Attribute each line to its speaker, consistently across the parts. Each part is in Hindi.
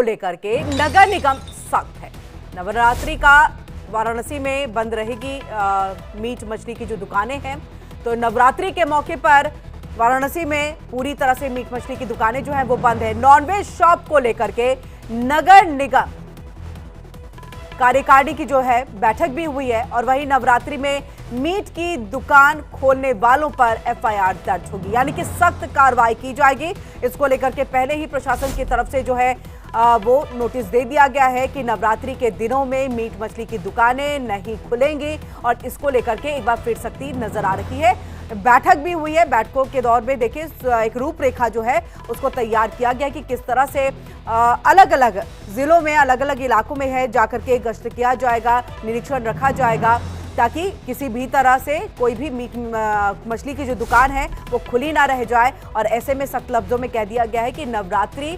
Speaker 1: को लेकर के नगर निगम सख्त है। नवरात्रि का वाराणसी में बंद रहेगी मीट मछली की जो दुकानें हैं। तो नवरात्रि के मौके पर वाराणसी में पूरी तरह से मीट मछली की दुकानें जो है वो बंद है। नॉनवेज शॉप को लेकर के नगर निगम कार्यकारिणी की जो है बैठक भी हुई है और वहीं नवरात्रि में मीट की दुकान खोलने वालों पर एफआईआर दर्ज होगी, यानी कि सख्त कार्रवाई की जाएगी। इसको लेकर के पहले ही प्रशासन की तरफ से जो है वो नोटिस दे दिया गया है कि नवरात्रि के दिनों में मीट मछली की दुकानें नहीं खुलेंगी और इसको लेकर के एक बार फिर सख्ती नजर आ रही है। बैठक भी हुई है। बैठकों के दौर में देखिए एक रूपरेखा जो है उसको तैयार किया गया कि किस तरह से अलग अलग जिलों में अलग अलग इलाकों में है जाकर के गश्त किया जाएगा, निरीक्षण रखा जाएगा ताकि किसी भी तरह से कोई भी मीट मछली की जो दुकान है वो खुली ना रह जाए। और ऐसे में सख्त लफ्जों में कह दिया गया है कि नवरात्रि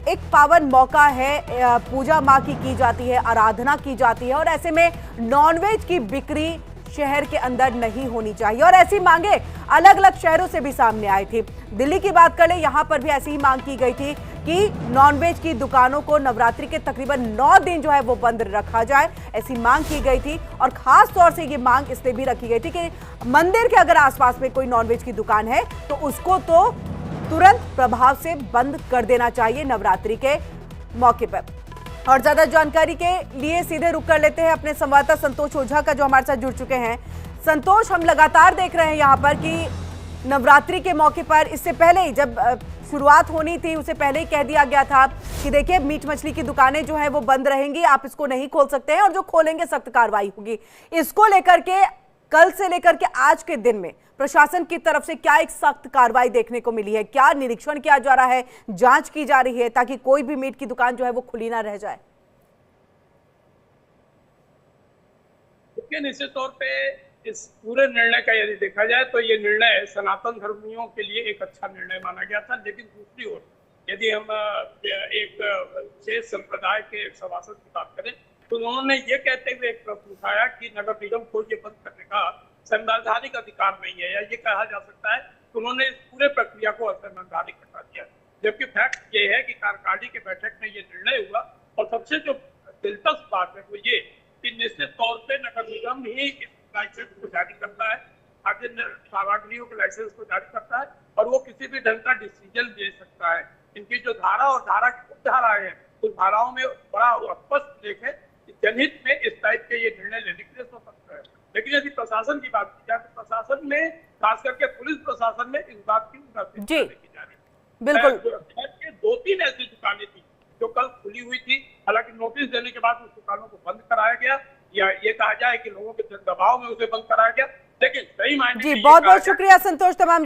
Speaker 1: एक पावन मौका है, पूजा माँ की जाती है, आराधना की जाती है और ऐसे में नॉनवेज की बिक्री शहर के अंदर नहीं होनी चाहिए। और ऐसी मांगे अलग अलग शहरों से भी सामने आई थी। दिल्ली की बात कर ले, यहां पर भी ऐसी ही मांग की गई थी कि नॉनवेज की दुकानों को नवरात्रि के तकरीबन 9 दिन जो है वो बंद रखा जाए, ऐसी मांग की गई थी। और खास तौर से ये मांग इसलिए भी रखी गई थी कि मंदिर के अगर आसपास में कोई नॉनवेज की दुकान है तो उसको तो तुरंत प्रभाव से बंद कर देना चाहिए नवरात्रि के मौके पर। और ज्यादा जानकारी के लिए सीधे रुक कर लेते हैं अपने संवाददाता संतोष ओझा का, जो हमारे साथ जुड़ चुके हैं। संतोष, हम लगातार देख रहे हैं यहाँ पर कि नवरात्रि के मौके पर इससे पहले ही जब शुरुआत होनी थी उससे पहले ही कह दिया गया था कि देखिए मीट मछली की दुकानें जो है वो बंद रहेंगी, आप इसको नहीं खोल सकते हैं और जो खोलेंगे सख्त कार्रवाई होगी। इसको लेकर के कल से लेकर के आज के दिन में प्रशासन की तरफ से क्या एक सख्त कार्रवाई देखने को मिली है? क्या निरीक्षण किया जा रहा है, जांच की जा रही है ताकि कोई भी मीट की दुकान जो है वो खुली ना रह जाए?
Speaker 2: निश्चित तौर पे इस पूरे निर्णय का यदि देखा जाए तो ये निर्णय सनातन धर्मियों के लिए एक अच्छा निर्णय माना गया था। लेकिन दूसरी ओर यदि हम एक विशेष संप्रदाय के सभासद की बात करें तो उन्होंने ये कहते हुए एक प्रश्न उठाया कि नगर निगम को ये बंद करने का संवैधानिक अधिकार नहीं है, या ये कहा जा सकता है कि उन्होंने इस पूरे प्रक्रिया को असंवैधानिक बता दिया। जबकि फैक्ट ये है कि कार्यकारिणी की बैठक में ये निर्णय हुआ और सबसे जो दिलचस्प बात है वो ये कि निश्चित तौर पे नगर निगम ही इस लाइसेंस को जारी करता है, आगे सामग्रियों के लाइसेंस को जारी करता है और वो किसी भी ढंग का डिसीजन ले सकता है। इनकी जो धारा और धारा की उपधाराएं हैं उस धाराओं में बड़ा स्पष्ट देखें कि जनहित में इस टाइप के ये निर्णय लेने के लिए स्वतंत्र है। लेकिन यदि प्रशासन की बात की जाए तो प्रशासन में खास करके पुलिस प्रशासन में इस बात की की जा रही है। बिल्कुल 2-3 ऐसी दुकानें थी जो कल खुली हुई थी, हालांकि नोटिस देने के बाद उस दुकानों को बंद कराया गया, या ये कहा जाए कि लोगों के दबाव में उसे बंद कराया गया। लेकिन सही मायने में
Speaker 1: बहुत बहुत शुक्रिया संतोष तमाम